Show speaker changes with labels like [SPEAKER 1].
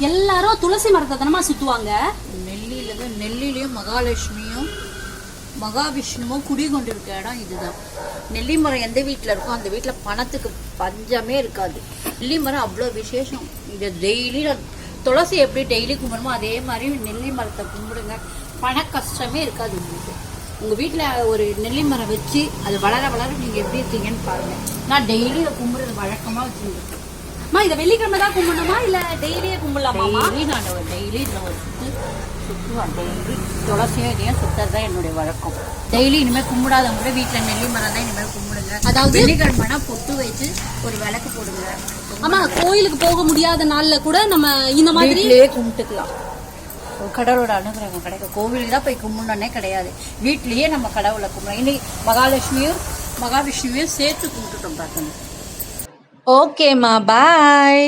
[SPEAKER 1] எல்லாரும் துளசி மரத்தை தானமா சுத்துவாங்க.
[SPEAKER 2] நெல்லிலையும் மகாலட்சுமியும் மகாவிஷ்ணுவும் குடி கொண்டிருக்க இடம் இதுதான். நெல்லி மரம் எந்த வீட்டில் இருக்கோ அந்த வீட்டில் பணத்துக்கு பஞ்சமே இருக்காது. நெல்லி மரம் அவ்வளோ விசேஷம். இது டெய்லி துளசி எப்படி டெய்லி கும்பிடுமோ அதே மாதிரி நெல்லி மரத்தை கும்பிடுங்க, பண கஷ்டமே இருக்காது உங்களுக்கு. உங்கள் வீட்டில் ஒரு நெல்லி மரம் வச்சு அது வளர வளர நீங்கள் எப்படி இருக்கீங்கன்னு பாருங்கள். நான் டெய்லி இதை கும்பிடுறது வழக்கமாக வச்சுருக்கேன்.
[SPEAKER 1] அம்மா இதை வெள்ளிக்கிழமை தான் கும்பிடணுமா இல்லை டெய்லியே கும்பிடலாமா?
[SPEAKER 2] டெய்லி இதில் ஒரு சுற்றுவேன். டெய்லி துளசியும் இதையும் சுற்றுறது தான் என்னுடைய வழக்கம். டெய்லி இனிமேல் கும்பிடாதவங்க கூட வீட்டில் நெல்லி மரம் தான் இனிமேல் கும்பிடுங்க. அதாவது வெள்ளிக்கிழமைனா பொட்டு வச்சு ஒரு விளக்கு போடுங்க.
[SPEAKER 1] ஆமா, கோயிலுக்கு போக முடியாத நாள்ல கூட நம்ம இந்த மாதிரி
[SPEAKER 2] கும்பிட்டுக்கலாம். கடவுளோட அனுகிரகம் கிடைக்கும். கோவிலுக்கு தான் போய் கும்பிடனே கிடையாது, வீட்லயே நம்ம கடவுளை கும்பிடலாம். இன்னைக்கு மகாலட்சுமியும் மகாவிஷ்ணுவையும் சேர்த்து கும்பிட்டுட்டோம் பார்க்கணும்.
[SPEAKER 3] ஓகேம்மா, பாய்.